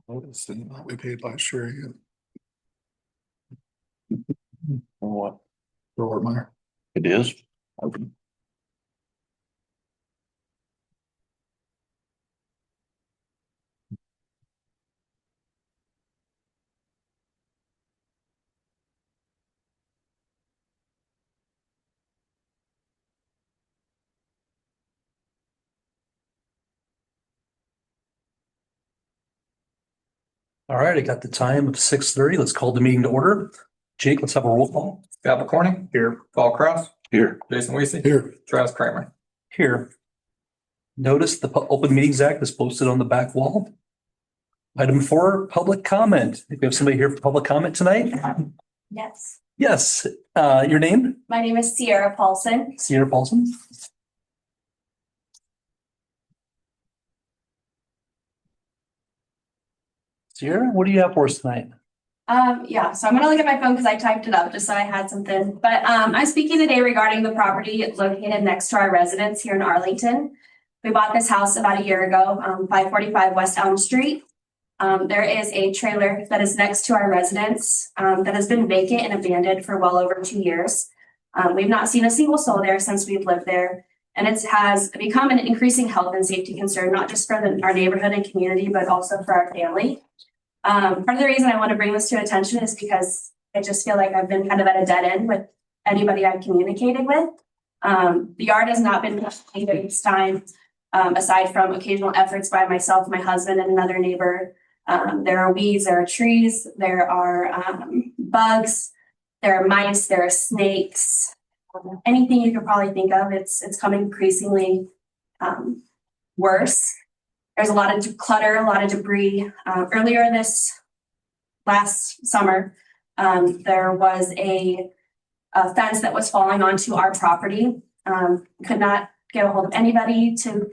Notice the amount we paid last year again. What? For Ortmeyer. It is? All right, I got the time of 6:30. Let's call the meeting to order. Jake, let's have a roll call. Scott McCorney. Here. Paul Kraus. Here. Jason Weesey. Here. Travis Kramer. Here. Notice the Open Meetings Act is posted on the back wall. Item 4, public comment. If we have somebody here for public comment tonight? Yes. Yes. Your name? My name is Sierra Paulson. Sierra Paulson. Sierra, what do you have for us tonight? Yeah, so I'm gonna look at my phone because I typed it up just so I had something. But I'm speaking today regarding the property located next to our residence here in Arlington. We bought this house about a year ago, 545 West Elm Street. There is a trailer that is next to our residence that has been vacant and abandoned for well over 2 years. We've not seen a single soul there since we've lived there. And it has become an increasing health and safety concern, not just for our neighborhood and community, but also for our family. Part of the reason I want to bring this to attention is because I just feel like I've been kind of at a dead end with anybody I've communicated with. The yard has not been completed this time, aside from occasional efforts by myself, my husband, and another neighbor. There are weeds, there are trees, there are bugs, there are mice, there are snakes. Anything you could probably think of, it's coming increasingly worse. There's a lot of clutter, a lot of debris. Earlier this last summer, there was a fence that was falling onto our property. Could not get a hold of anybody to,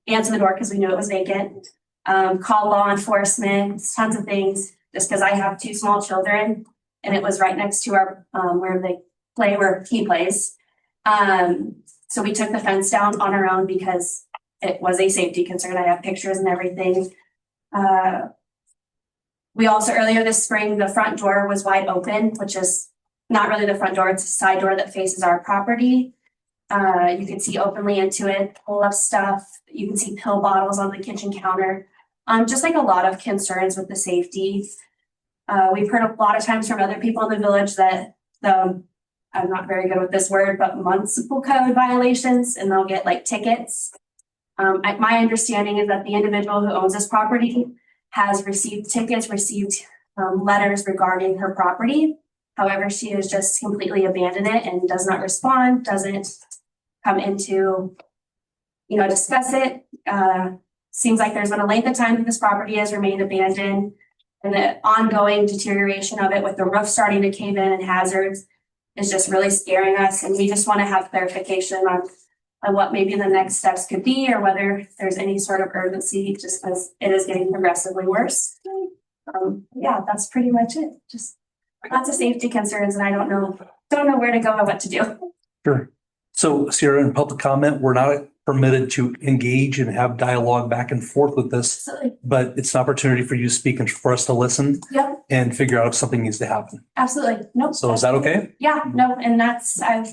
answer the door because we knew it was vacant. Call law enforcement, tons of things, just because I have 2 small children and it was right next to our where they play, where he plays. So we took the fence down on our own because it was a safety concern. I have pictures and everything. We also, earlier this spring, the front door was wide open, which is not really the front door. It's a side door that faces our property. You can see openly into it, full of stuff. You can see pill bottles on the kitchen counter. Just like a lot of concerns with the safety. We've heard a lot of times from other people in the village that I'm not very good with this word, but municipal code violations, and they'll get like tickets. My understanding is that the individual who owns this property has received tickets, letters regarding her property. However, she has just completely abandoned it and does not respond, doesn't come into, discuss it. Seems like there's been a length of time that this property has remained abandoned, and the ongoing deterioration of it with the roof starting to cave in and hazards is just really scaring us. And we just want to have clarification on what maybe the next steps could be, or whether there's any sort of urgency, just because it is getting progressively worse. Yeah, that's pretty much it. Just lots of safety concerns, and I don't know where to go or what to do. Sure. So, Sierra, in public comment, we're not permitted to engage and have dialogue back and forth with this, Absolutely. but it's an opportunity for you to speak and for us to listen Yep, and figure out if something needs to happen. absolutely. Nope. So is that okay? Yeah, no, and I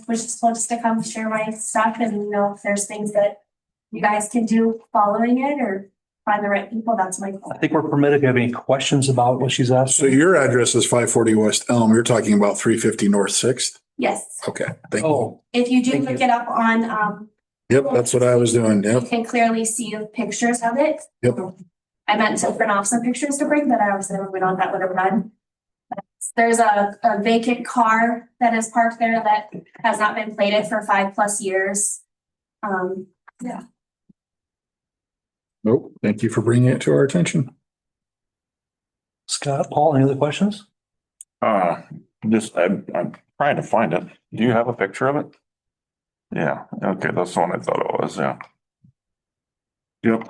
was just told to come share my stuff, and if there's things that you guys can do following it or find the right people, that's my goal. I think we're permitted. If you have any questions about what she's asked? So your address is 540 West Elm. You're talking about 350 North 6th? Yes, Okay, thank you. Oh, if you do Thank look you. it up on, Yep, that's what I was doing. you Yep, can clearly see the pictures of it. Yep. I meant to print off some pictures to bring, but I obviously never went on that would have done. There's a vacant car that is parked there that has not been plated for 5+ years. Yeah. nope, thank you for bringing it to our attention. Scott, Paul, any other questions? I'm trying to find it. Do you have a picture of it? Yeah, okay, that's the one I thought it was, yeah. Yep,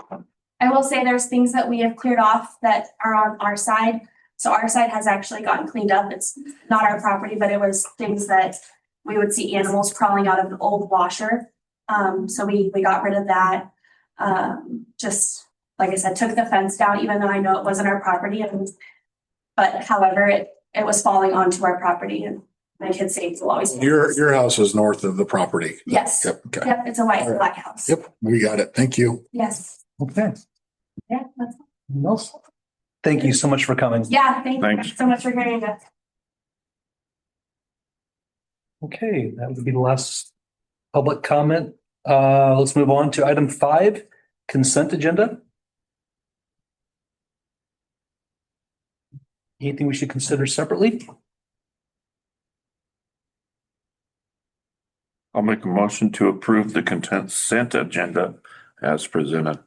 I will say there's things that we have cleared off that are on our side. So our side has actually gotten cleaned up. It's not our property, but it was things that we would see animals crawling out of an old washer. So we got rid of that. Just like I said, took the fence down, even though I know it wasn't our property. But however, it was falling onto our property, and my kids' safety will always. Your house is north of the property. Yes. Yep, okay. Yep, it's a white and black house. Yep, we got it. Thank you. Yes. Okay. Yeah, that's, No. Thank you so much for coming. yeah, thank you Thanks. so much for hearing us. Okay, that would be the last public comment. Let's move on to item 5, consent agenda. Anything we should consider separately? I'll make a motion to approve the consent agenda as presented.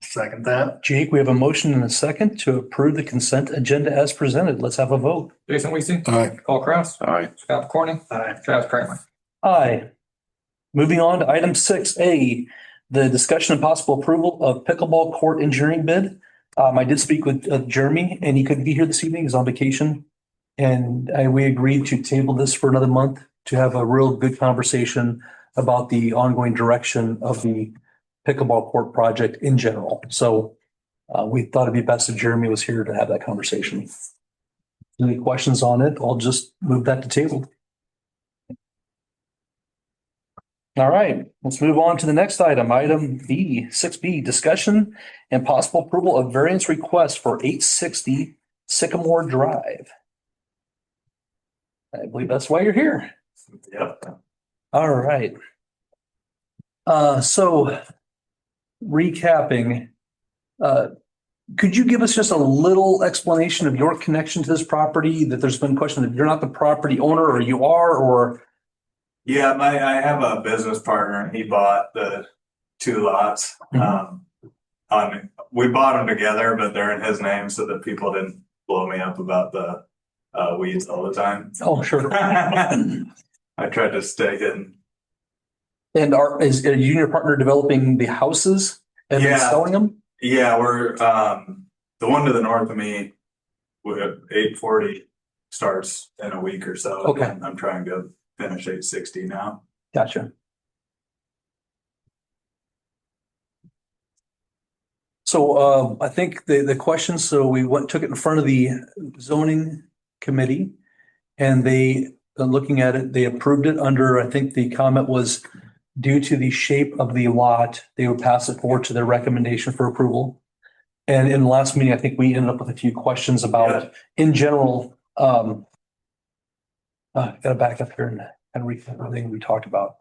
Second that. Jake, we have a motion and a second to approve the consent agenda as presented. Let's have a vote. Jason Weasey. Aye. Paul Kraus. Aye. Scott McCorney. Aye. Travis Kramer. Aye. Moving on to item 6A, the discussion and possible approval of pickleball court engineering bid. I did speak with Jeremy, and he couldn't be here this evening. He's on vacation. And we agreed to table this for another month to have a real good conversation about the ongoing direction of the pickleball court project in general. So we thought it'd be best if Jeremy was here to have that conversation. Any questions on it? I'll just move that to table. All right, let's move on to the next item, item B, 6B, discussion and possible approval of variance request for 860 Sycamore Drive. I believe that's why you're here. Yep. All right. So recapping, could you give us just a little explanation of your connection to this property? That there's been question that you're not the property owner, or you are, or Yeah, I have a business partner and he bought the 2 lots. We bought them together, but they're in his name so that people didn't blow me up about the weeds all the time. oh, sure. I tried to stay hidden. And are you and your partner developing the houses and then Yeah. selling them? Yeah, we're the one to the north of me with 840 starts in a week or so. Okay. And I'm trying to finish 860 now. Gotcha. So I think the question, so we took it in front of the zoning committee, and they, looking at it, they approved it under, I think the comment was due to the shape of the lot, they would pass it forward to their recommendation for approval. And in the last meeting, I think we ended up with a few questions about, in general, gotta back up here and recap everything we talked about.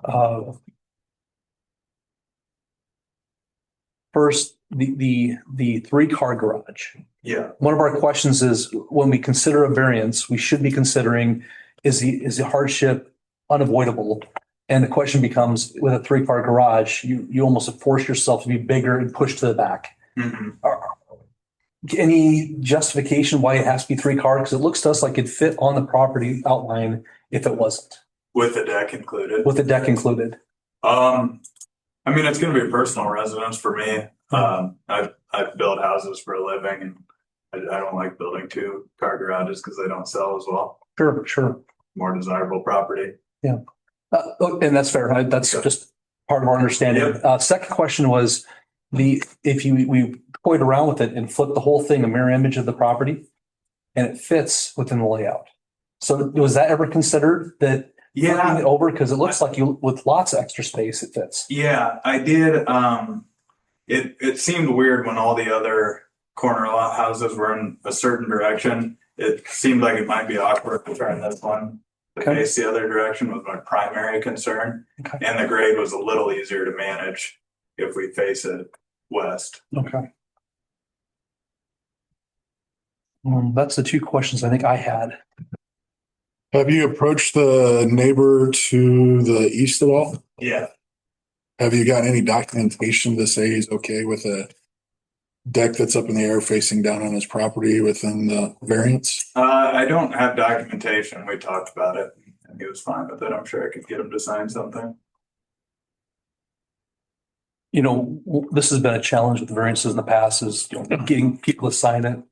First, the 3-car garage. Yeah. One of our questions is, when we consider a variance, we should be considering, is the hardship unavoidable? And the question becomes, with a 3-car garage, you almost force yourself to be bigger and push to the back. Mm-hmm. Any justification why it has to be 3-car? Because it looks to us like it'd fit on the property outline if it wasn't, With the deck included. with the deck included. I mean, it's going to be a personal residence for me. I build houses for a living, and I don't like building 2-car garages because they don't sell as well. Sure. More desirable property. And that's fair. That's just part of our understanding. Second question was we toyed around with it and flipped the whole thing a mirror image of the property, and it fits within the layout. So was that ever considered, that flipping it over? Because it looks like with lots of extra space, it fits. Yeah, I did. It seemed weird when all the other corner lot houses were in a certain direction. It seemed like it might be awkward to turn this one to Okay. face the other direction was my primary concern. Okay. And the grade was a little easier to manage if we face it west. Okay. That's the 2 questions I think I had. Have you approached the neighbor to the east at all? Yeah. Have you got any documentation to say he's okay with a deck that's up in the air facing down on his property within the variance? I don't have documentation. We talked about it and he was fine with it. I'm sure I could get him to sign something. You know, this has been a challenge with variances in the past, is getting people to sign it.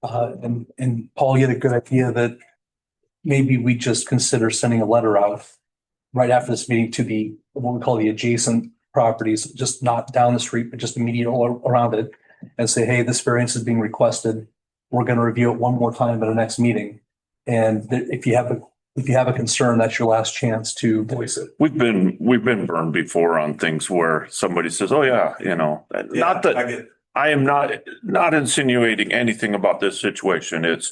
And Paul, you had a good idea that maybe we just consider sending a letter out right after this meeting to the, what we call the adjacent properties, just not down the street, but just immediate all around it, and say, hey, this variance is being requested. We're going to review it one more time at our next meeting. And if you have a concern, that's your last chance to voice it. We've been burned before on things where somebody says, oh yeah, not that. I get, I am not insinuating anything about this situation. It's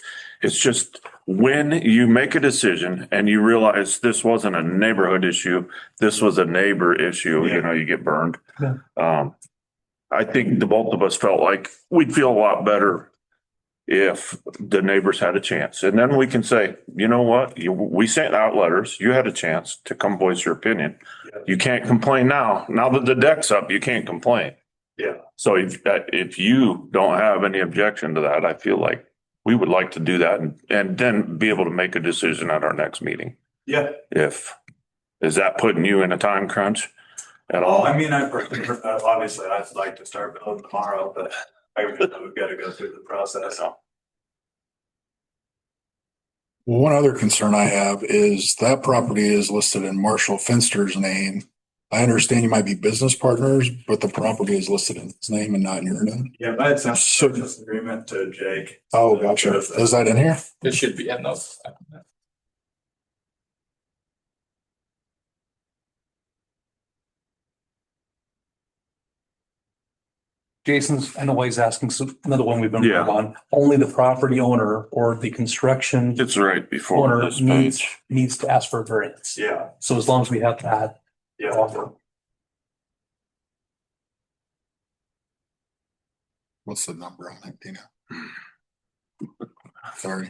just when you make a decision and you realize this wasn't a neighborhood issue, this was a neighbor issue, Yeah. you get burned. Yeah. I think the both of us felt like we'd feel a lot better if the neighbors had a chance. And then we can say, you know what, we sent out letters, you had a chance to come voice your opinion. Yeah. You can't complain now. Now that the deck's up, you can't complain. yeah, So if you don't have any objection to that, I feel like we would like to do that and then be able to make a decision at our next meeting. yeah. Is that putting you in a time crunch at Well, all? I mean, obviously I'd like to start building tomorrow, but we've got to go through the process. Well, one other concern I have is that property is listed in Marshall Finster's name. I understand you might be business partners, but the property is listed in his name and not in your name. Yeah, I had sent So- this agreement to Jake. Oh, gotcha. Is that in here? It should be in those. Jason's, I know why he's asking, so another one we've been Yeah. working on, only the property owner or the construction It's right before owner this needs page. to ask for a variance. Yeah, So as long as we have that yeah. offer. What's the number on it, Dina? Sorry.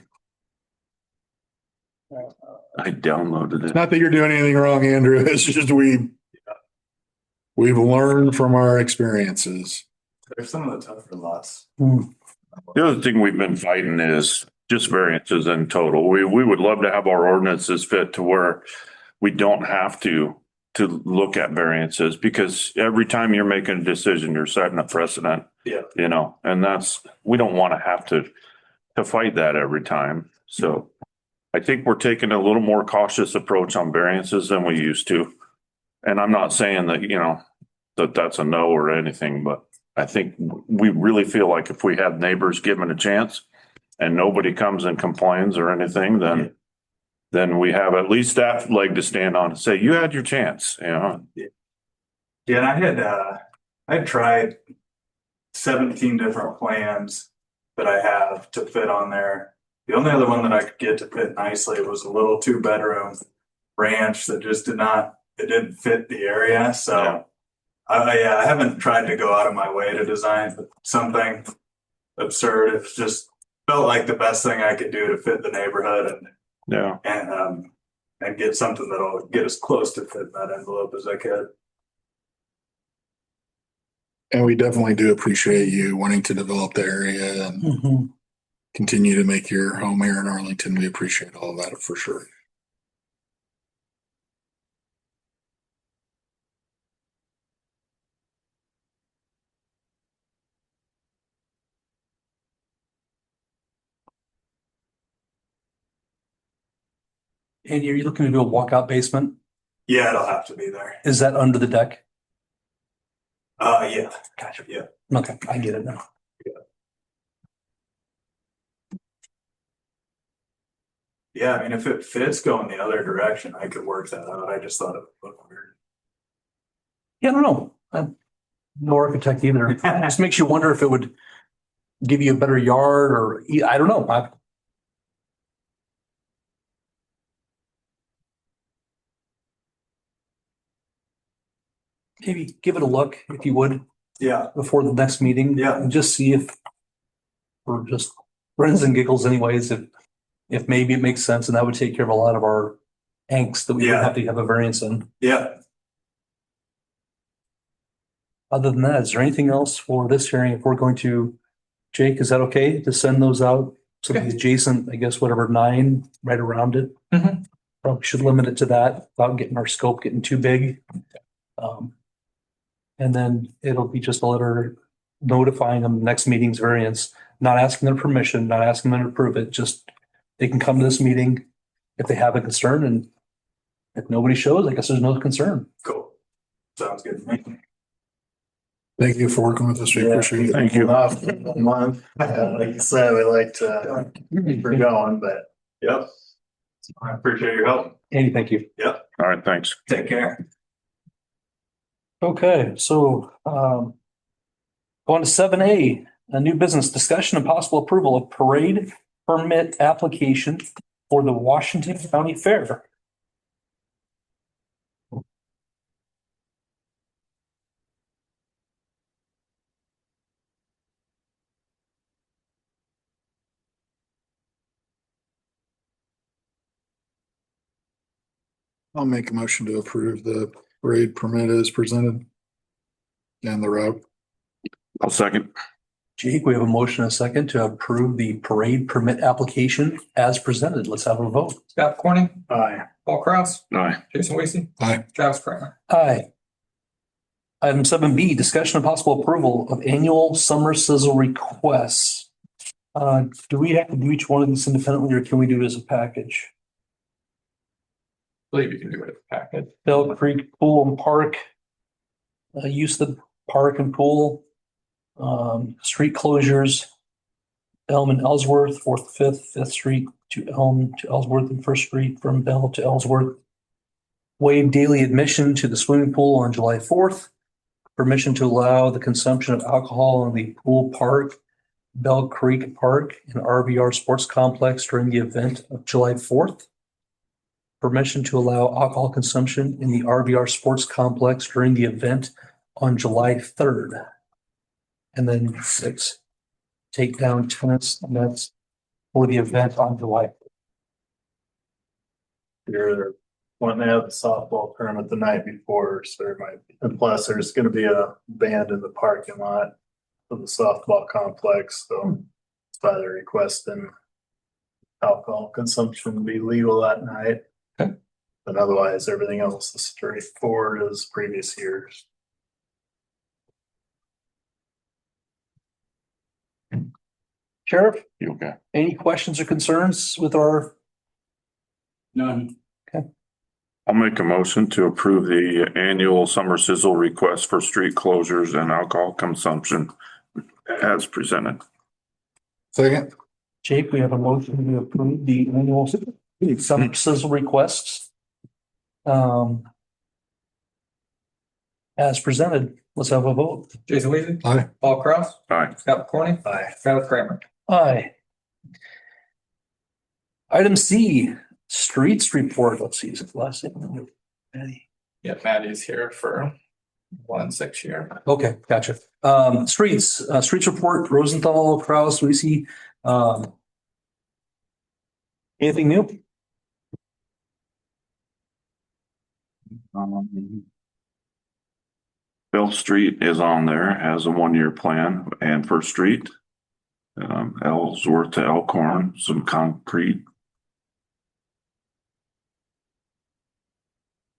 I downloaded It's it. not that you're doing anything wrong, Andrew. It's just we've learned from our experiences. There's some of the tougher lots. Hmm. The other thing we've been fighting is just variances in total. We would love to have our ordinances fit to where we don't have to look at variances, because every time you're making a decision, you're setting a precedent. Yeah. And we don't want to have to fight that every time. So I think we're taking a little more cautious approach on variances than we used to. And I'm not saying that, that's a no or anything, but I think we really feel like if we have neighbors given a chance and nobody comes and complains or anything, then we have at least that leg to stand on and say, you had your chance, Yeah, and I had tried 17 different plans that I have to fit on there. The only other one that I could get to fit nicely was a little 2-bedroom ranch that just didn't fit the area. So Yeah. I haven't tried to go out of my way to design something absurd. It's just felt like the best thing I could do to fit the neighborhood Yeah. and get something that'll get as close to fit that envelope as I could. And we definitely do appreciate you wanting to develop the area and Mhm. continue to make your home here in Arlington. We appreciate all of that for sure. And you're looking to do a walkout basement? Yeah, it'll have to be there. Is that under the deck? Yeah. Gotcha. Yeah. Okay, I get it now. Yeah, I mean, if it fits going the other direction, I could work that out. I just thought it would look weird. Yeah, I don't know. I'm no architect either. It just makes you wonder if it would give you a better yard or, I don't know. Maybe give it a look if you would Yeah, before the next meeting. Yeah. And just see if, or just grins and giggles anyways, if maybe it makes sense, and that would take care of a lot of our angst that we would Yeah. have to have a variance in. yeah. Other than that, is there anything else for this hearing? If we're going to, Jake, is that okay to send those out? So the adjacent, I guess, whatever, 9 right around it. Mhm. Probably should limit it to that without getting our scope getting too big. And then it'll be just a letter notifying them next meeting's variance. not asking their permission, not asking them to approve it, just they can come to this meeting if they have a concern, and if nobody shows, I guess there's no concern. Cool. Sounds good to me. Thank you for working with us. We appreciate it. Thank you. Off for a month. Like you said, we like to keep her going, but Yep. I appreciate your help. Andy, thank you. All right, thanks. Take care. Okay, so going to 7A, a new business discussion and possible approval of parade permit application for the Washington County Fair. I'll make a motion to approve the parade permit as presented. And the route. I'll second. Jake, we have a motion and a second to approve the parade permit application as presented. Let's have a vote. Scott Corney, aye. Paul Kraus, Aye. Jason Weasey. Aye. Travis Kramer. Aye. Item 7B, discussion and possible approval of annual summer sizzle requests. Do we have to do each one of these independently, or can we do it as a package? I believe you can do it as a packet. Bell Creek Pool and Park, use of the park and pool, street closures, Elm and Ellsworth, 4th, 5th Street to Elm to Ellsworth and First Street from Bell to Ellsworth. Waive daily admission to the swimming pool on July 4th. Permission to allow the consumption of alcohol in the pool park, Bell Creek Park and RVR Sports Complex during the event of July 4th. Permission to allow alcohol consumption in the RVR Sports Complex during the event on July 3rd. And then 6, take down tennis nets for the event on July. You're wanting to have the softball tournament the night before, so there might be, and plus there's gonna be a band in the parking lot of the softball complex, so it's why they're requesting alcohol consumption be legal that night. Okay. But otherwise, everything else is straightforward as previous years. Sheriff, You okay? any questions or concerns with our? None. I'll make a motion to approve the annual summer sizzle request for street closures and alcohol consumption as presented. Second. Jake, we have a motion to approve the annual summer sizzle requests. As presented, let's have a vote. Jason Weasey. Aye. Paul Kraus, Aye. Scott Corney, Aye. Travis Kramer. Aye. Item C, streets report. Let's see, is it the last thing? Maddie. Yeah, Maddie's here for 1-6 year. Okay, gotcha. Streets report, Rosenthal, Kraus, Lucy. Anything new? Bell Street is on there as a 1-year plan, and First Street. Ellsworth to Elkhorn, some concrete.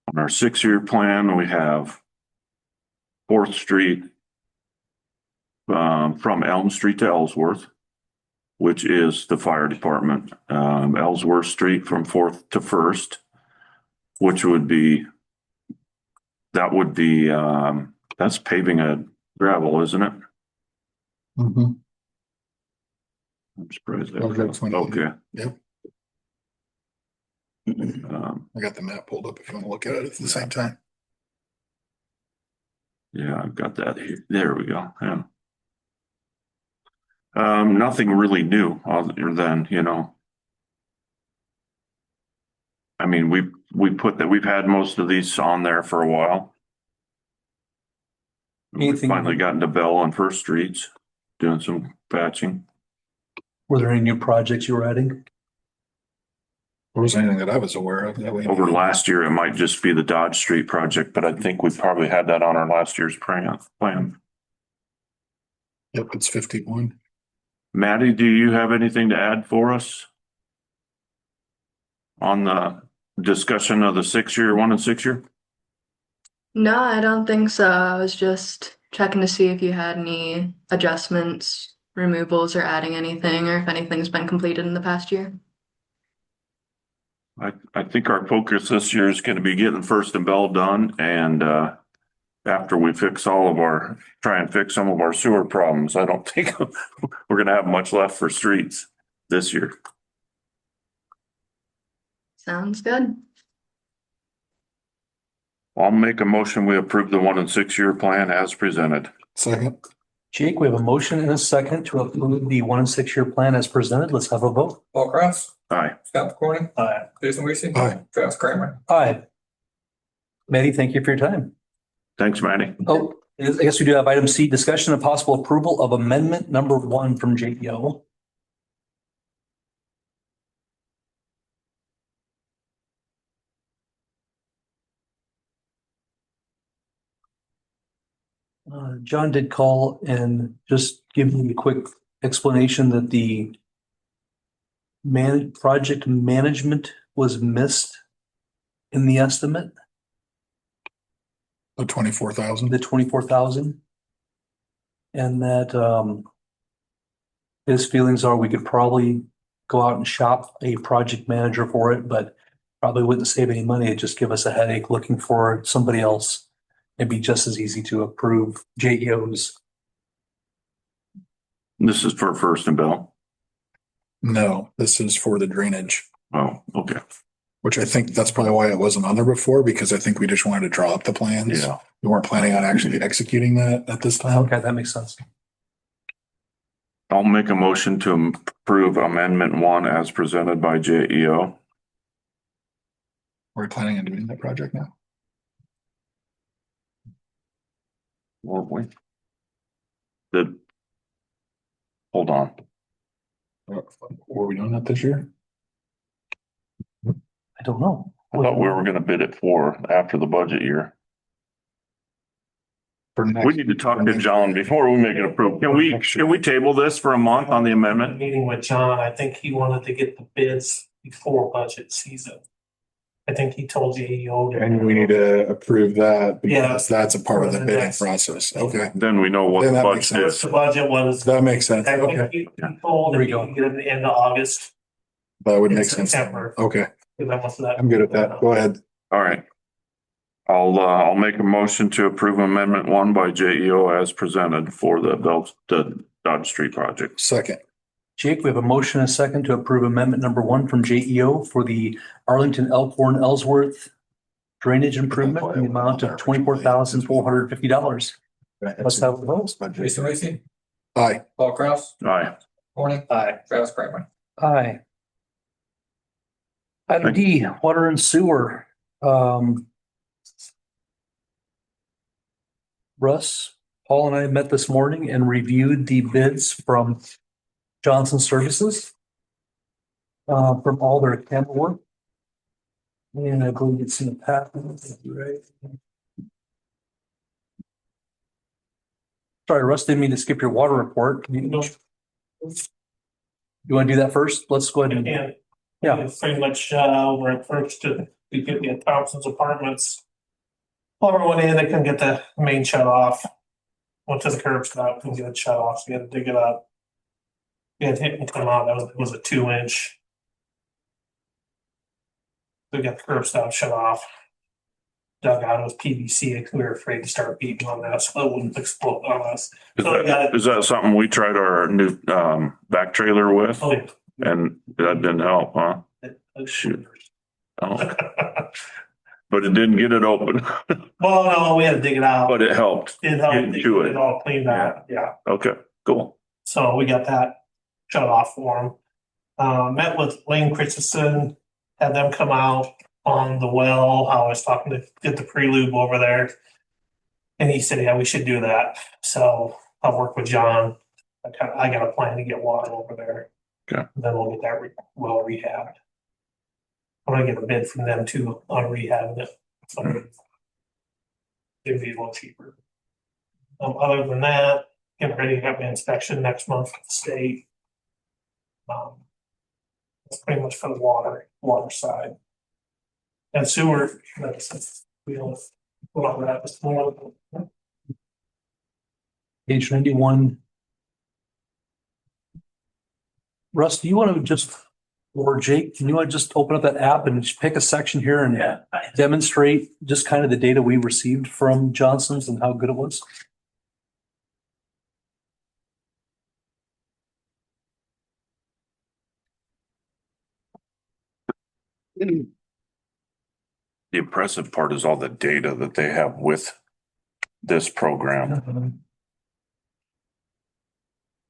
On our 6-year plan, we have 4th Street from Elm Street to Ellsworth, which is the fire department. Ellsworth Street from 4th to 1st, which would be, that's paving a gravel, isn't it? Mm-hmm. I'm surprised. Okay, 20. Okay. Yep. I got the map pulled up if you want to look at it at the same time. Yeah, I've got that here. There we go. Yeah. Nothing really new other than, I mean, we put that, we've had most of these on there for a while. We've Anything- finally gotten to Bell on First Streets, doing some patching. Were there any new projects you were adding? There wasn't anything that I was aware of. That we- Over last year, it might just be the Dodge Street project, but I think we probably had that on our last year's plan. Yep, it's 51. Maddie, do you have anything to add for us on the discussion of the 6-year, 1 and 6-year? No, I don't think so. I was just checking to see if you had any adjustments removals or adding anything, or if anything's been completed in the past year. I think our focus this year is gonna be getting First and Bell done and, after we try and fix some of our sewer problems, I don't think we're gonna have much left for streets this year. Sounds good. I'll make a motion. We approve the 1 and 6 year plan as presented. Second. Jake, we have a motion and a second to approve the 1 and 6 year plan as presented. Let's have a vote. Paul Kraus, Aye. Scott McCorney, Aye. Jason Weasey. Aye. Travis Kramer. Aye. Maddie, thank you for your time. Thanks, Manny. Oh, I guess we do have item C, discussion and possible approval of amendment number 1 from JPO. John did call and just give me a quick explanation that the project management was missed in the estimate, The 24,000. the 24,000. And that his feelings are we could probably go out and shop a project manager for it, but probably wouldn't save any money. It'd just give us a headache looking for somebody else. It'd be just as easy to approve JEOs. This is for First and Bell. No, this is for the drainage, Oh, okay. which I think that's probably why it wasn't on there before, because I think we just wanted to draw up the plans. Yeah. We weren't planning on actually executing that at this time. Okay, that makes sense. I'll make a motion to approve amendment 1 as presented by JEO. We're planning on doing that project now. Weren't we? Hold on. Were we doing that this year? I don't know. I thought we were gonna bid it after the budget year. For next. We need to talk to John before we make it approved. Can we table this for a month on the amendment? Meeting with John, I think he wanted to get the bids before budget season. I think he told JEO. And we need to approve that Yeah. because that's a part of the bidding Yes. process. Okay, Then we know what Then the that makes budget The is. budget was, that makes sense. I Okay, think he told There that we he go. could get it at the end of August. that would in make sense. September. Okay, I'm I'm good at that. Go ahead. All right. I'll make a motion to approve amendment 1 by JEO as presented for the Dodge Street project. Second. Jake, we have a motion and a second to approve amendment number 1 from JEO for the Arlington, Elkhorn, Ellsworth drainage improvement in the amount of $24,450. Let's have a vote. Jason Weasey, Aye. Paul Kraus, Aye. McCorney. Aye. Travis Kramer. Aye. Item D, water and sewer. Russ, Paul and I met this morning and reviewed the bids from Johnson Services from all their camera work. And I believe it's in the packet, right? Sorry, Russ, didn't mean to skip your water report. You want to do that first? Let's go ahead and, And yeah. it's pretty much, we're at first to get the Thompson's Apartments. Plumber went in, they couldn't get the main shut off. Went to the curb stop, couldn't get it shut off, so we had to dig it up. We had hit and come out, it was a 2-inch. We got the curb stop shut off. Dug out, it was PVC, we were afraid to start beating on that, so it wouldn't explode on us. So we got it. Is that something we tried our new back trailer with? Oh, yeah. And that didn't help, huh? Shoot. Oh, but it didn't get it open, Well, no, we had to dig it out. but it helped. It helped Get get to it. it all cleaned out, yeah. Okay, cool. So we got that shut off for them. Met with Wayne Christensen, had them come out on the well. I was talking to get the pre-lube over there. And he said, yeah, we should do that. So I'll work with John. I got a plan to get water over there. Okay. Then we'll get that well rehabbed. I'm gonna get a bid from them too on rehabbing it. So it'd be a little cheaper. Other than that, getting ready to have an inspection next month with the state. That's pretty much for the water side. And sewer, that's, we don't, put all that this morning. Page 91. Russ, do you want to just, or Jake, can you want to just open up that app and just pick a section here and demonstrate just kind of the data we received from Johnson's and how good it was? The impressive part is all the data that they have with this program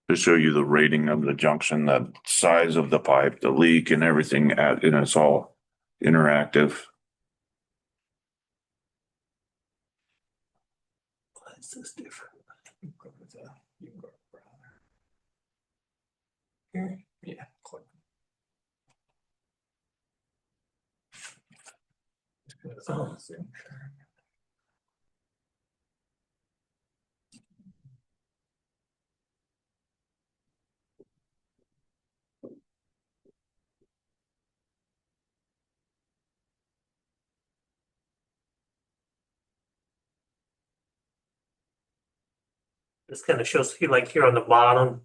to show you the rating of the junction, the size of the pipe, the leak and everything and it's all interactive. This is different. Yeah. click. Oh, This kind of shows you like here on the bottom.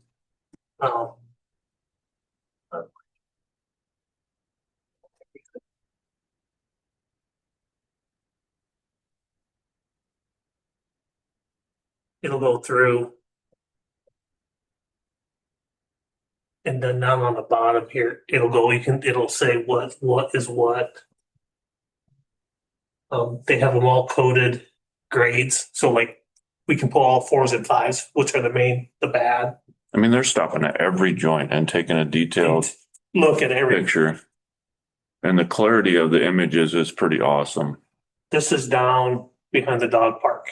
It'll go through. And then down on the bottom here, it'll say what is what. They have them all coded grades. So like we can pull all 4s and 5s, which are the bad. I mean, they're stopping at every joint and taking a detailed Look at every. picture. And the clarity of the images is pretty awesome. This is down behind the dog park.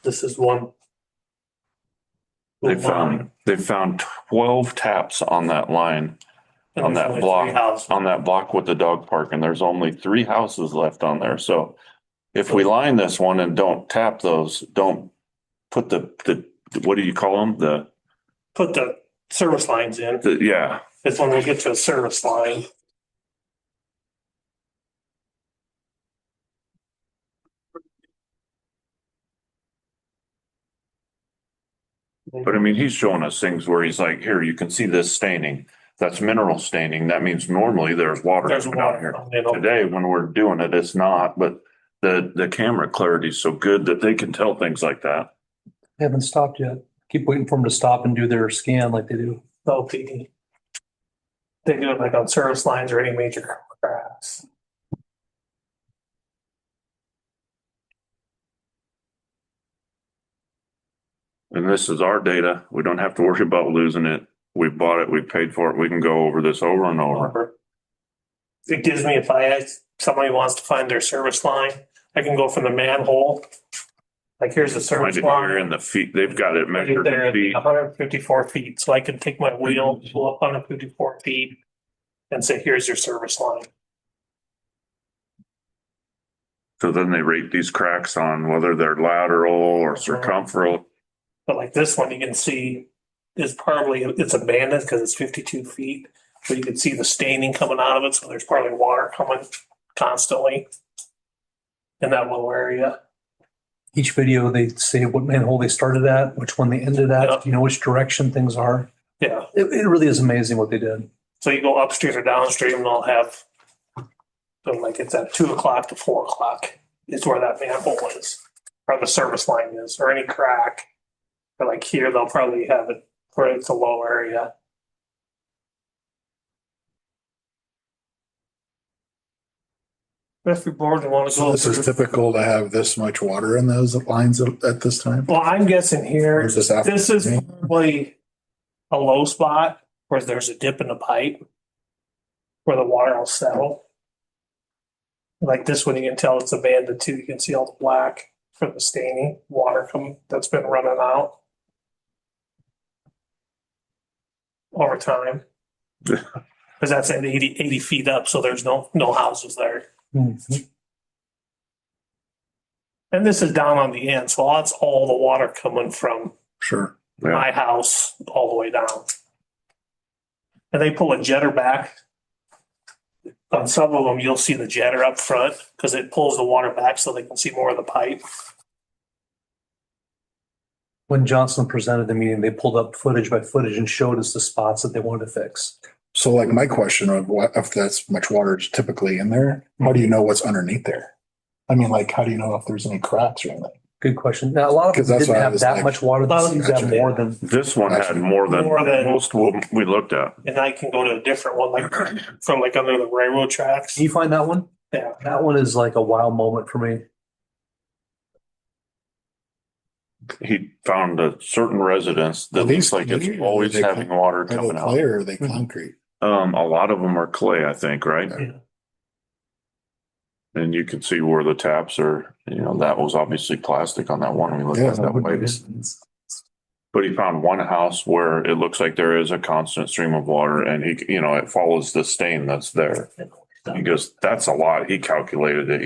This is one. They found 12 taps on that line, And on there's that only block, 3 houses. on that block with the dog park, and there's only 3 houses left on there. So if we line this one and don't tap those, don't put the what do you call them? Put the service lines in. Yeah. It's when we get to a service line. But I mean, he's showing us things where he's like, here, you can see this staining. That's mineral staining. That means normally there's water There's coming out water. here. Today, when we're doing it, it's not, but the camera clarity is so good that they can tell things like that. They haven't stopped yet. Keep waiting for them to stop and do their scan like they do. LPD. They do it like on service lines or any major cracks. And this is our data. We don't have to worry about losing it. We bought it. We paid for it. We can go over this over and over. It gives me, if I ask somebody wants to find their service line, I can go from the manhole. Like here's the Find service it here line. in the feet. They've got it Right measured there in at feet. 154 feet. So I can take my wheel, pull up 154 feet and say, here's your service line. So then they rate these cracks on whether they're lateral or circumferential. But like this one, you can see is probably, it's abandoned because it's 52 feet. But you can see the staining coming out of it. So there's probably water coming constantly in that little area. Each video, they say what manhole they started at, which one they ended at, Yeah. you know, which direction things are. Yeah. It really is amazing what they did. So you go upstream or downstream and they'll have, so like it's at 2 o'clock to 4 o'clock is where that manhole is, or the service line is, or any crack. Or like here, they'll probably have it where it's a low area. If you're bored and want to So go. this is through- typical to have this much water in those lines at this time? Well, I'm guessing Or here, is this after? this is probably a low spot where there's a dip in the pipe where the water will settle. Like this one, you can tell it's abandoned too. You can see all the black for the staining, water that's been running out over time. Because that's at 80 feet up, so there's no houses there. Mhm. And this is down on the end, so that's all the water coming from Sure. Yeah. my house all the way down. And they pull a jetter back. On some of them, you'll see the jetter up front because it pulls the water back so they can see more of the pipe. When Johnson presented the meeting, they pulled up footage by footage and showed us the spots that they wanted to fix. So like my question of what, if that's much water is typically in there, how do you know what's underneath there? I mean, like, how do you know if there's any cracks or anything? Good question. Now, a lot of 'Cause them that's didn't what I have was that like- much water. This seems to have Gotcha. more than, This one had more than More than- most we looked at. And I can go to a different one, like from like under the railroad tracks. can you find that one? Yeah. That one is like a wow moment for me. He found a certain residence that Are these looks like it's clay or always are they having water Are they coming clay out. or are they concrete? A lot of them are clay, I think, right? Yeah. And you can see where the taps are, that was obviously plastic on that one we looked Yeah, at that that would way. be- But he found one house where it looks like there is a constant stream of water and it follows the stain that's there. He goes, that's a lot. He calculated it,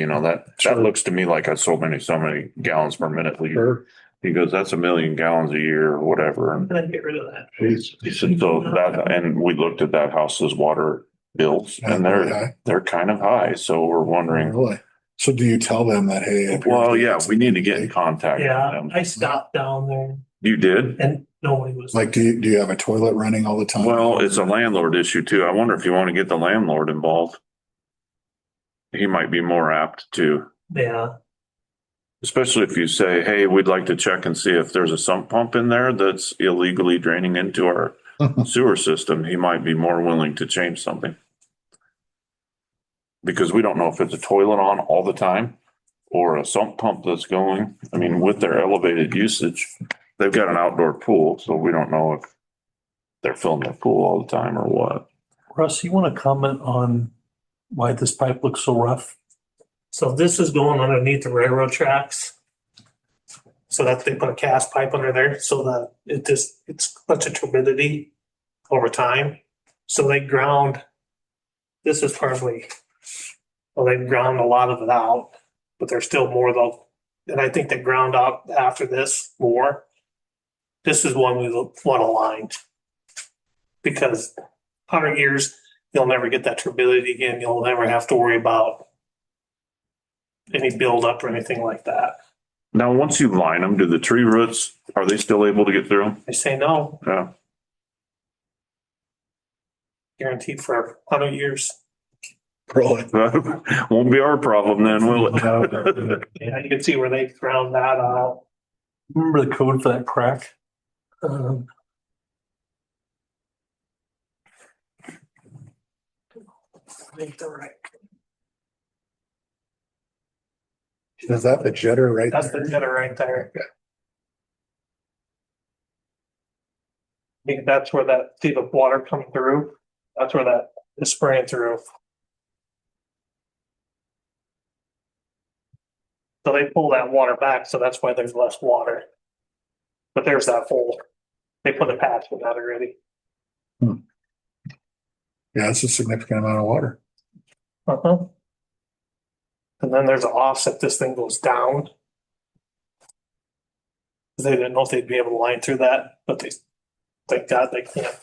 that looks to me like so many gallons per minute. Sure. He goes, that's 1 million gallons a year or whatever. And Then get rid of that. he said, so that, and we looked at that house's water bills and they're kind of high. So we're wondering, Really? So do you tell them that, hey? apparently well, yeah, it's- we need to get in contact with Yeah, them. I stopped down there You did? and nobody was. Like, do you have a toilet running all the time? Well, it's a landlord issue too. I wonder if you want to get the landlord involved. He might be more apt to, Yeah, especially if you say, hey, we'd like to check and see if there's a sump pump in there that's illegally draining into our sewer system. He might be more willing to change something. Because we don't know if it's a toilet on all the time or a sump pump that's going. I mean, with their elevated usage, they've got an outdoor pool, so we don't know if they're filling their pool all the time or what. Russ, you want to comment on why this pipe looks so rough? so this is going underneath the railroad tracks. So that they put a cast pipe under there so that it's such a turbidity over time. So they ground, this is probably, well, they ground a lot of it out, but there's still more though. And I think they ground out after this more. This is one we want to line. Because 100 years, you'll never get that turbidity again. You'll never have to worry about any buildup or anything like that. Now, once you line them, do the tree roots, are they still able to get through them? They say no, Yeah. guaranteed for 100 years. Really? Won't be our problem then, will it? Yeah, you can see where they ground that out. Remember the code for that crack? Is that the jetter right That's there? the jetter right there. I think that's where that, see the water coming through? That's where that is spraying through. So they pull that water back, so that's why there's less water. But there's that hole. They put a patch in that already. Yeah, it's a significant amount of water. Uh-huh. And then there's an offset, this thing goes down. They didn't know if they'd be able to line through that, but thank God they can't.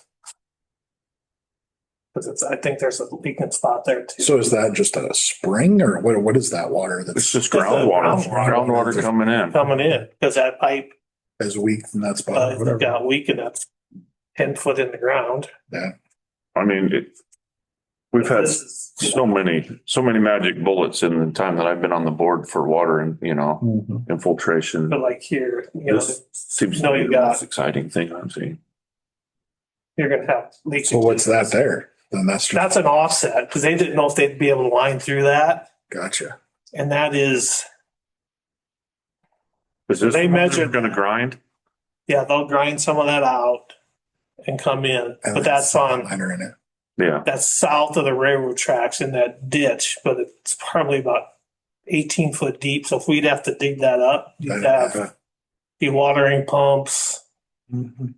Cause I think there's a leaking spot there too. So is that just a spring or what is that water It's that's just groundwater, groundwater. groundwater coming in. Coming in, cause that pipe, as weak in that spot? or whatever? got weak and that's 10 foot in the ground. I mean, we've had This is- so many magic bullets in the time that I've been on the board for water and, Mhm. infiltration. But like here, This seems to No, be you the got- most exciting thing I'm seeing. you're gonna have leakage. So what's that there? Then that's just, That's an offset, cause they didn't know if they'd be able to line through that. gotcha. And that is, Is this They measured- going to grind? yeah, they'll grind some of that out and come in, And but that's on, liner in it. Yeah. that's south of the railroad tracks in that ditch, but it's probably about 18 foot deep. So if we'd have to dig that up, you'd have dewatering pumps. Mhm.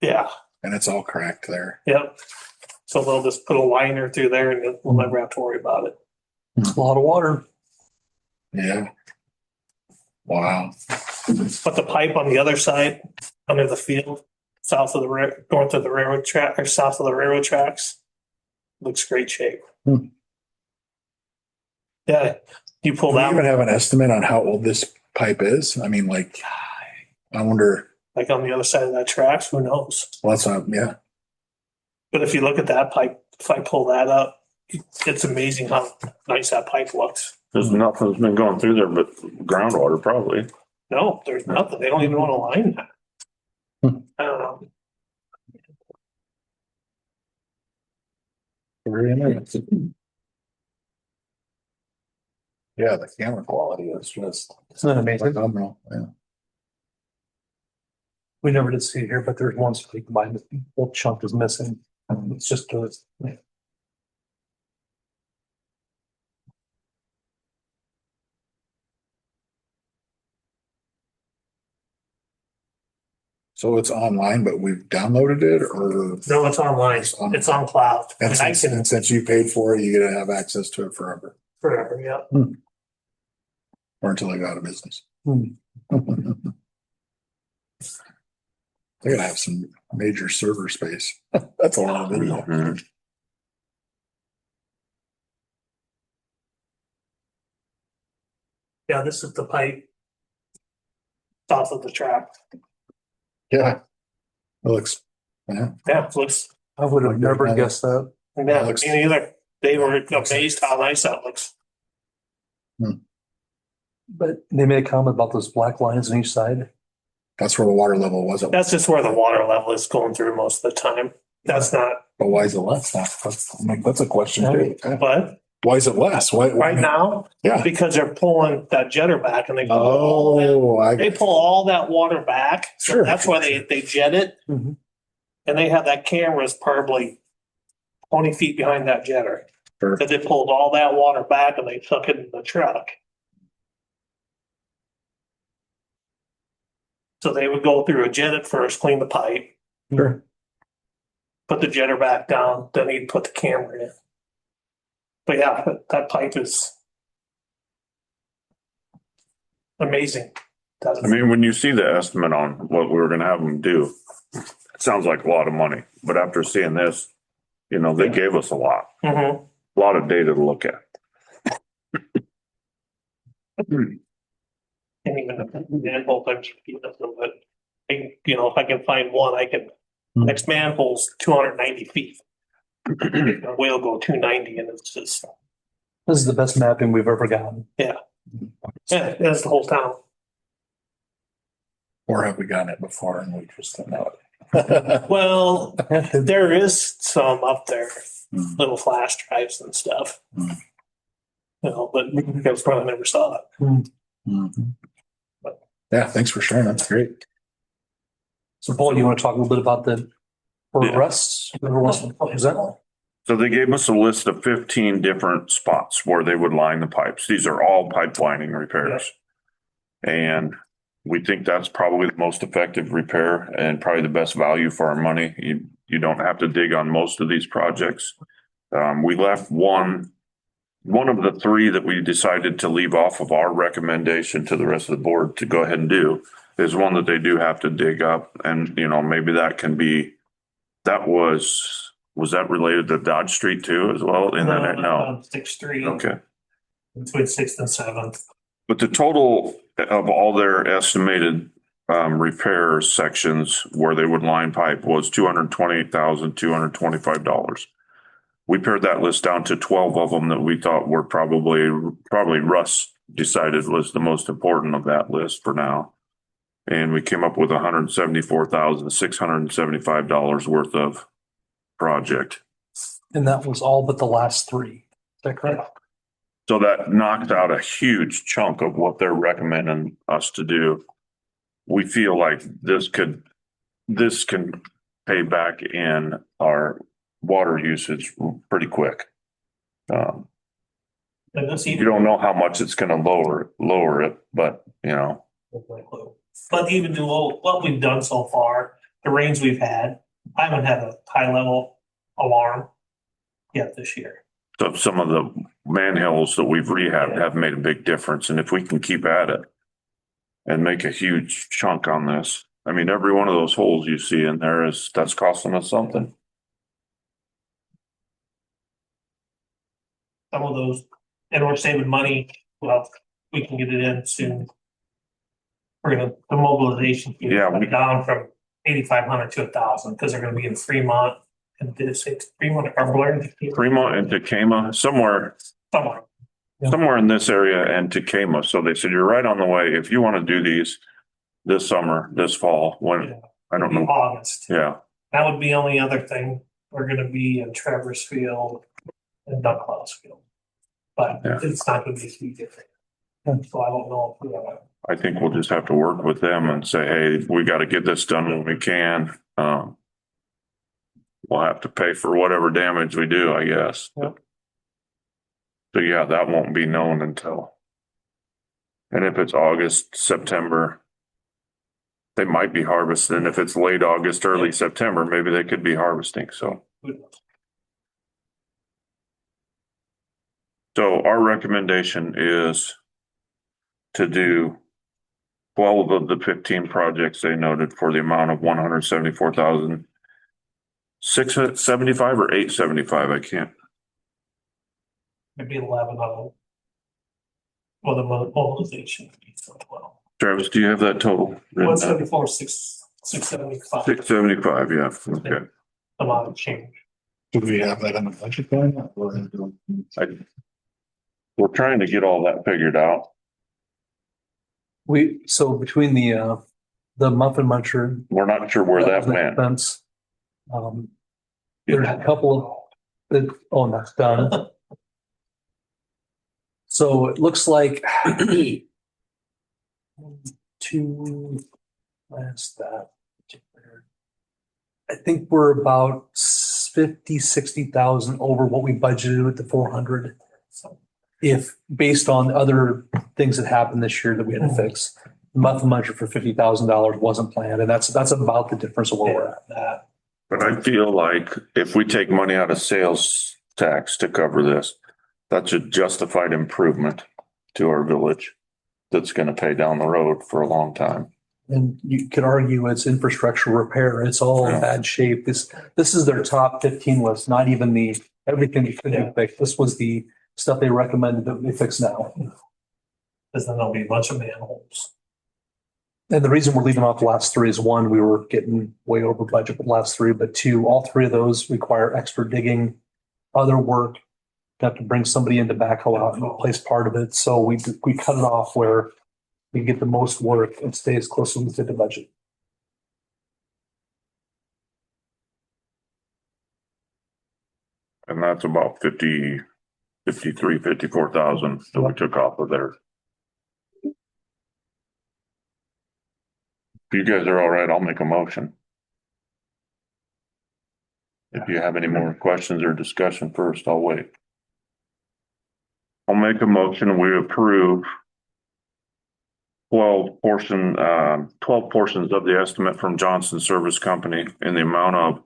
Yeah, And it's all cracked there. yep. So they'll just put a liner through there and we'll never have to worry about it. It's a lot of water. Yeah. Wow. But the pipe on the other side, under the field, south of the north of the railroad track or south of the railroad tracks, looks great shape. Hmm. Yeah, you pull Do we that even one. have an estimate on how old this pipe is? I mean, like, I wonder, like on the other side of that tracks, who knows? Well, that's not, yeah. But if you look at that pipe, if I pull that up, it's amazing how nice that pipe looks. There's nothing's been going through there but groundwater probably. No, there's nothing. They don't even want to line that. I don't know. Very interesting. Yeah, the camera quality is just Isn't that amazing? phenomenal. Yeah. We never did see it here, but there's one street line, the whole chunk is missing. It's just, So it's online, but we've downloaded it or? No, it's online. It's on cloud. And And I can since you paid for it, you get to have access to it forever forever, yeah. or until they go out of business. Hmm. They're gonna have some major server space. That's a lot of video. Mhm. Yeah, this is the pipe. South of the track. Yeah. It looks, yeah. Yeah, it looks, I would have never guessed that. yeah, me looks- neither. They were looks amazed how nice that looks. But they made a comment about those black lines on each side. That's where the water level was. That's just where the water level is going through most of the time. That's not, But why is it less? That's a question too. Yeah. but Why is it less? Why? right now, Yeah. because they're pulling that jetter back and they. Oh, They pull all that water back. So Sure. that's why they jet it. Mhm. And they have that cameras probably 20 feet behind that jetter. Sure. That they pulled all that water back and they took it in the truck. So they would go through a jet it first, clean the pipe, Sure. put the jetter back down, then he'd put the camera in. But yeah, that pipe is amazing. I mean, when you see the estimate on what we were gonna have them do, it sounds like a lot of money, but after seeing this, you know, they gave us a lot of data to look at. And even the manhole types of feet of them, but if I can find one, next manhole's 290 feet. The whale go 290 and it's just, This is the best mapping we've ever gotten. yeah, that's the whole town. Or have we gotten it before and we just don't know it? Well, there is some up there, Hmm. little flash drives and stuff. Hmm. But you guys probably never saw it. Mhm. Yeah, thanks for sharing. That's great. So Paul, do you want to talk a little bit about the Yeah. rests? Whoever wants to present? So they gave us a list of 15 different spots where they would line the pipes. These are all pipe lining repairs. And we think that's probably the most effective repair and probably the best value for our money. You don't have to dig on most of these projects. We left one of the three that we decided to leave off of our recommendation to the rest of the board to go ahead and do is one that they do have to dig up. And, maybe that can be, was that related to Dodge Street too as well? And then, no. On 6th Street, Okay. between 6th and 7th. But the total of all their estimated repair sections where they would line pipe was $228,225. We pared that list down to 12 of them that we thought were probably Russ decided was the most important of that list for now. And we came up with $174,675 worth of project. And that was all but the last three. Is that correct? So that knocked out a huge chunk of what they're recommending us to do. We feel like this can pay back in our water usage pretty quick. And this You even, don't know how much it's gonna lower it, but but even do what we've done so far, the rains we've had, I haven't had a high level alarm yet this year. so some of the manhills that we've rehabbed have made a big difference. And if we can keep at it and make a huge chunk on this, I mean, every one of those holes you see in there that's costing us something. Some of those, and we're saving money, well, we can get it in soon. the mobilization fee Yeah, went down from 8,500 to 1,000 because they're gonna be in Fremont. And did it say Fremont or Blair? Fremont and Tacoma, somewhere in this area and Tacoma. So they said, you're right on the way. If you want to do these this summer, this fall, when, Yeah. I don't know. August. Yeah, That would be the only other thing. We're gonna be in Traverse Field and Ducklouse Field. But Yeah. it's not gonna be huge different. So I don't know if we have. I think we'll just have to work with them and say, hey, we got to get this done when we can. We'll have to pay for whatever damage we do, I guess. Yep. So yeah, that won't be known until. And if it's August, September, they might be harvesting. If it's late August, early September, maybe they could be harvesting. So our recommendation is to do 12 of the 15 projects they noted for the amount of 174,675 or 875. I can't. Maybe 11 of them. Well, the mobilization fees as well. Travis, do you have that total? 174, 675. 675, yeah, okay. A lot of change. Do we have that in the budget plan? We're trying to get all that figured out. So between the muffin muncher. We're not sure where that went. Expense, there's a couple of, that's done. So it looks like I think we're about 60,000 over what we budgeted with the 400. If based on other things that happened this year that we had to fix, the muffin muncher for $50,000 wasn't planned, and that's about the difference of where we're at. But I feel like if we take money out of sales tax to cover this, that's a justified improvement to our village that's going to pay down the road for a long time. And you could argue it's infrastructure repair. It's all in bad shape. This is their top 15 list, not even everything that could be fixed. This was the stuff they recommended that we fix now. Because then there'll be a bunch of manholes. And the reason we're leaving off the last three is one, we were getting way over budget with the last three, but two, all three of those require extra digging, other work. You have to bring somebody in to backhoe out and replace part of it. So we cut it off where we get the most work and stay as close as we did the budget. And that's about 54,000 that we took off of there. If you guys are all right, I'll make a motion. If you have any more questions or discussion first, I'll wait. I'll make a motion. We approve 12 portions of the estimate from Johnson Service Company in the amount of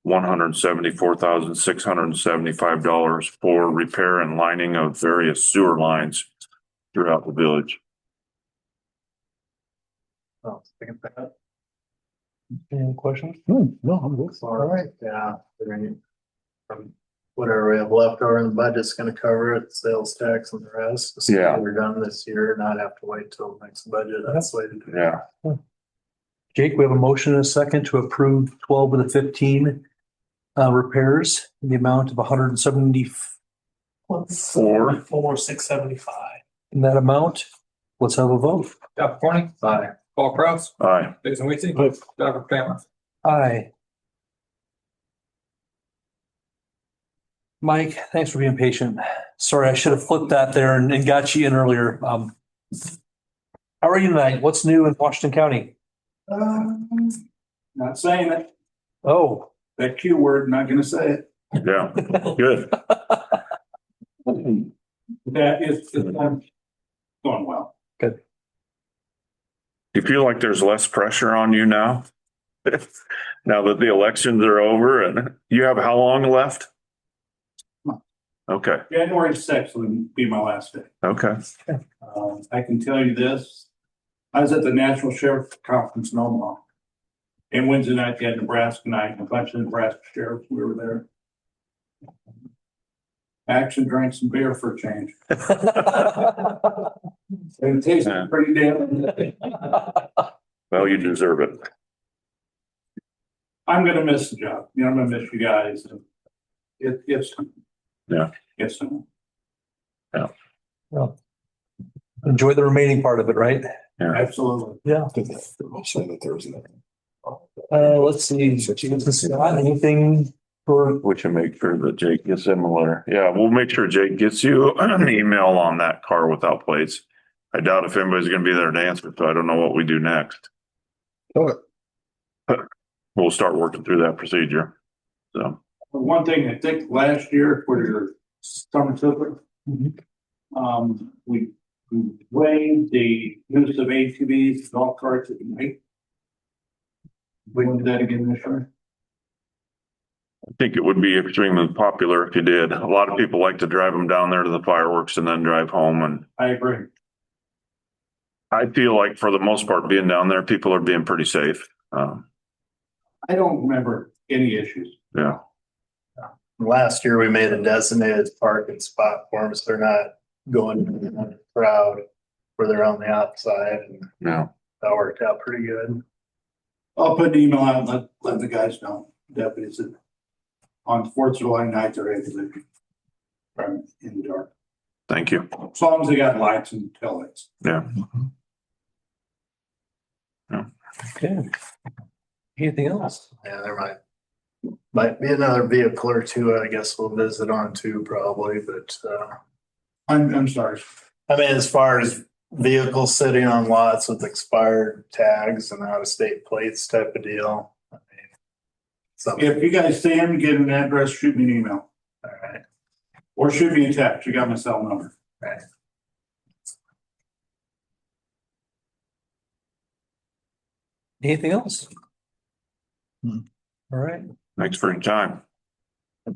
$174,675 for repair and lining of various sewer lines throughout the village. Oh, second that. Any questions? No, I'm good. All right, yeah. From whatever we have left over in the budget's gonna cover it, sales tax and the rest. Just Yeah. We're done this year, not have to wait till next budget. That's the way to do it. Yeah. Jake, we have a motion and a second to approve 12 of the 15 repairs in the amount of 174 675. in that amount. Let's have a vote. Dr. Corney. Aye. Paul Kraus. Aye. Jason Weezy. Dr. Cameron. Aye. Mike, thanks for being patient. Sorry, I should have flipped that there and got you in earlier. How are you tonight? What's new in Washington County? Not saying it, Oh. that Q word, not gonna say it. Yeah. Good. That is, going well. Do you feel like there's less pressure on you now? Now that the elections are over and you have how long left? Okay. January 6th would be my last day. Okay. I can tell you this, I was at the National Sheriff Conference in Omaha. And Wednesday night, they had Nebraska night, and a bunch of Nebraska sheriffs, we were there. Actually drank some beer for a change. It tastes Yeah. pretty damn. Well, you deserve it. I'm gonna miss the job. You know, I'm gonna miss you guys. And it's. Yeah. It's. Well, enjoy the remaining part of it, right? Absolutely. Yeah. I'll say that there was nothing. Let's see. Scott, anything for, We should make sure that Jake gets him a letter. Yeah, we'll make sure Jake gets you an email on that car without plates. I doubt if anybody's gonna be there to answer, so I don't know what we do next. We'll start working through that procedure. So, One thing, I think last year for your summer super. We waived the use of ATVs, golf carts at night. We can do that again this year. I think it would be extremely popular if you did. A lot of people like to drive them down there to the fireworks and then drive home, and I agree. I feel like for the most part, being down there, people are being pretty safe. I don't remember any issues. Yeah. Last year, we made a designated parking spot for them, so they're not going in the crowd where they're on the outside, and Yeah. that worked out pretty good. I'll put an email out and let the guys know, deputies, that on 4th of July night, they're able to run in the dark. Thank you. As long as they got lights and taillights. Yeah. okay. Anything else? Yeah, there might be another vehicle or two, I guess we'll visit on too, probably, but, I'm sorry. I mean, as far as vehicles sitting on lots with expired tags and out of state plates type of deal. I mean, something, If you guys see him, get an address, shoot me an email all right. or shoot me a text. You got my cell number. Right. Anything else? Hmm. All right. Thanks for your time.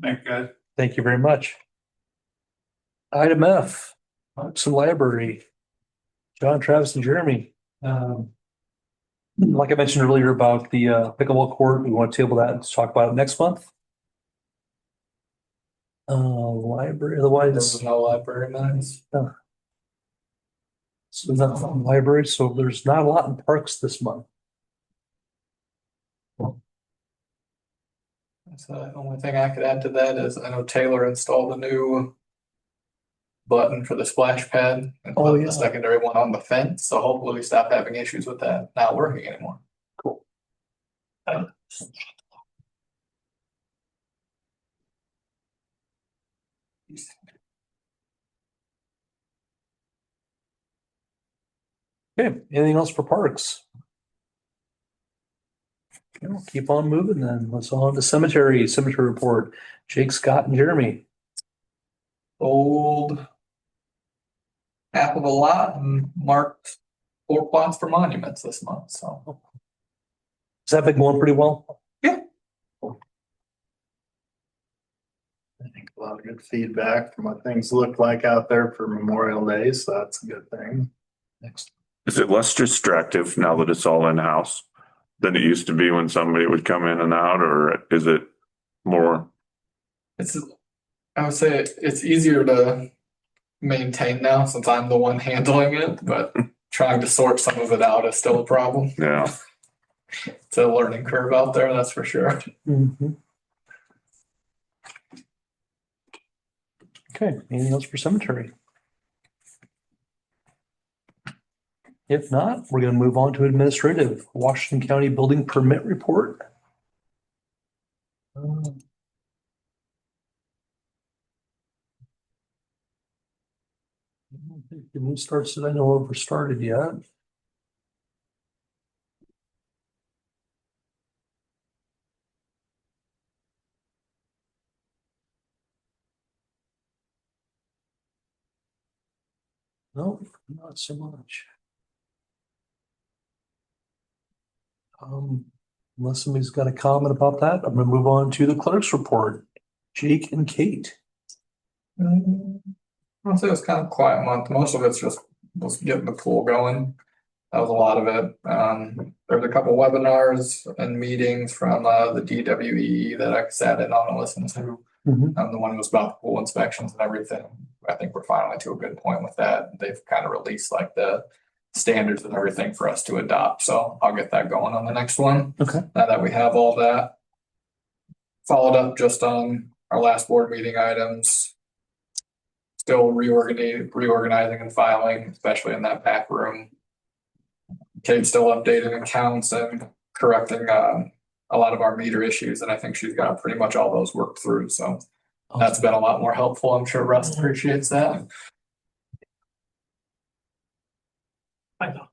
Thanks, guys. Thank you very much. Item F, Parks and Library. John, Travis, and Jeremy. Like I mentioned earlier about the pickleball court, we want to table that and talk about it next month. Library, otherwise, no library minutes. so nothing on library, so there's not a lot in parks this month. So the only thing I could add to that is I know Taylor installed a new button for the splash pad and Oh, put yeah. the secondary one on the fence. So hopefully we stop having issues with that not working anymore. Cool. Okay, anything else for parks? Okay, we'll keep on moving then. Let's on to cemetery report. Jake, Scott, and Jeremy. Sold half of a lot and marked 4 plots for monuments this month. So Has that been going pretty well? I think a lot of good feedback from what things look like out there for Memorial Day, so that's a good thing. Next. Is it less distractive now that it's all in-house than it used to be when somebody would come in and out, or is it more? I would say it's easier to maintain now since I'm the one handling it, but trying to sort some of it out is still a problem. Yeah. It's a learning curve out there, that's for sure. Mhm. Okay, anything else for cemetery? If not, we're gonna move on to administrative, Washington County Building Permit Report. I don't think the new starts that I know of were started yet. No, not so much. Unless somebody's got a comment about that, I'm gonna move on to the clerk's report. Jake and Kate. I'll say it was kind of a quiet month. Most of it's just was getting the pool going. That was a lot of it. There's a couple webinars and meetings from the DWE that I sat in on and listened to. Mhm. The one was about pool inspections and everything. I think we're finally to a good point with that. They've kind of released like the standards and everything for us to adopt. So I'll get that going on the next one. Okay. Now that we have all that. Followed up just on our last board meeting items. Still reorganizing and filing, especially in that back room. Kate's still updating accounts and correcting a lot of our meter issues, and I think she's got pretty much all those worked through. So that's been a lot more helpful. I'm sure Russ appreciates that. I know.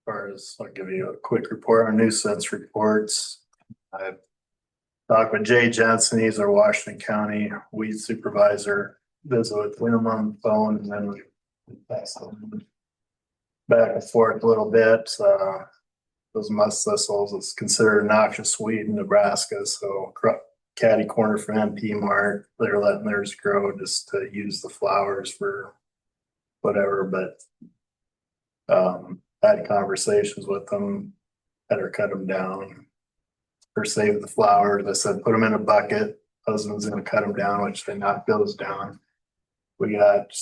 Far as I'll give you a quick report on nuisance reports. I talked with Jay Jensen, he's our Washington County weed supervisor, visit with him on the phone, and then we passed them back and forth a little bit. Those musk thistles is considered a noxious weed in Nebraska, so catty corner from MP Mart, they're letting theirs grow just to use the flowers for whatever, but I had conversations with them, had her cut them down or save the flowers. I said, put them in a bucket. Husband's gonna cut them down, which they knocked those down. We got,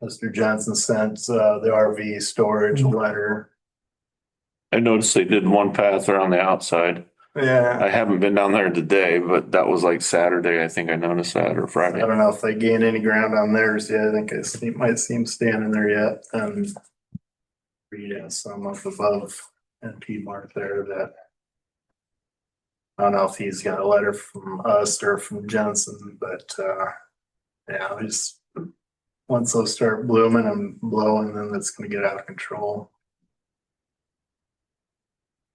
Mr. Johnson sent, the RV storage letter. I noticed they did one path around the outside. Yeah. I haven't been down there today, but that was like Saturday. I think I noticed that, or I Friday. don't know if they gained any ground on theirs yet. I think it might seem standing there yet. Read some up above NP Mart there that I don't know if he's got a letter from us or from Jensen, but yeah, we just once those start blooming and blowing, then it's gonna get out of control.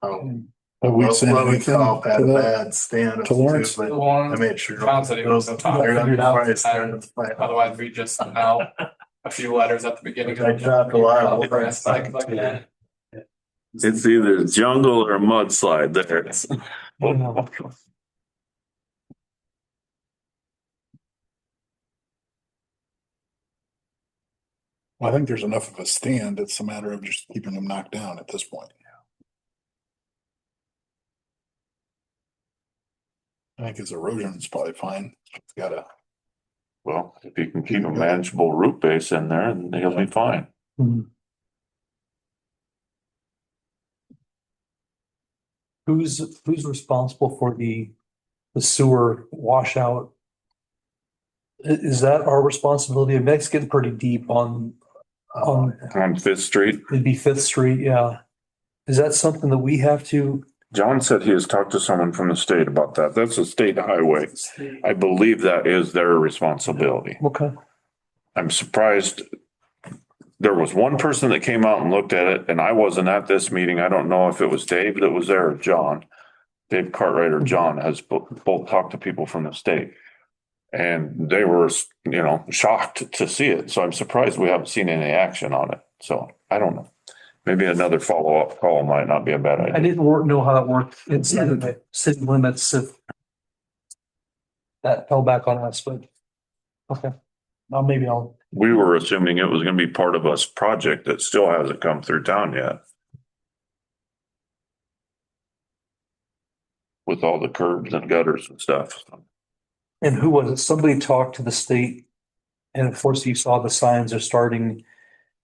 Have we sent anything Call had to a that? bad stand to Lawrence? but The one- I made sure. John said he was gonna talk. They're not before I started the fight. Otherwise, we just sent out a few letters at the beginning. I dropped a lot of words. Like that. It's either jungle or mudslide there. Well, I think there's enough of a stand. It's a matter of just keeping them knocked down at this point. I think his erosion is probably fine. It's gotta, Well, if you can keep a manageable root base in there, then he'll be fine. Who's responsible for the sewer washout? Is that our responsibility? I mean, that's getting pretty deep on, On Fifth Street, it'd be Fifth Street, yeah. Is that something that we have to? John said he has talked to someone from the state about that. That's a state highway. I believe that is their responsibility. Okay. I'm surprised. There was one person that came out and looked at it, and I wasn't at this meeting. I don't know if it was Dave that was there or John. Dave Cartwright or John has both talked to people from the state. And they were, shocked to see it. So I'm surprised we haven't seen any action on it. So I don't know. Maybe another follow-up call might not be a bad I idea. didn't know how it worked inside of the city limits if that fell back on us, but okay. Now maybe I'll, We were assuming it was gonna be part of a project that still hasn't come through town yet. With all the curbs and gutters and stuff. and who was it? Somebody talked to the state. And of course you saw the signs are starting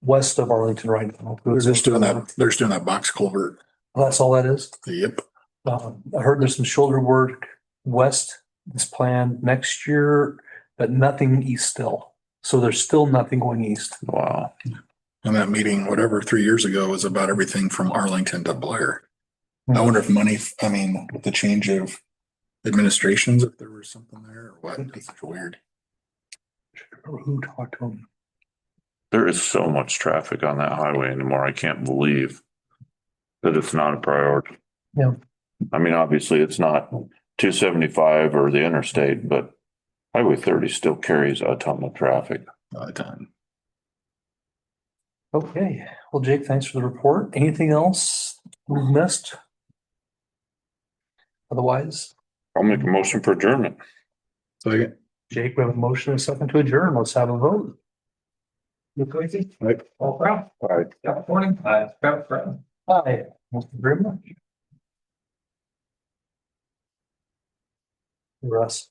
west of Arlington right now. they're just doing that box culvert. That's all that is. Yep. I heard there's some shoulder work west is planned next year, but nothing east still. So there's still nothing going east. Wow. And that meeting, whatever, 3 years ago was about everything from Arlington to Blair. I wonder if with the change of administrations, if there was something there or what. It's weird. Who talked to him? There is so much traffic on that highway anymore. I can't believe that it's not a priority. Yeah. I mean, obviously it's not 275 or the interstate, but Highway 30 still carries a ton of traffic. A ton. Okay, well, Jake, thanks for the report. Anything else we've missed? Otherwise, I'll make a motion for adjournment. So Jake, we have a motion and a second to adjourn. Let's have a vote. You crazy? Right. All proud. Aye. Good morning. Proud. Aye. Thank you very much. Russ.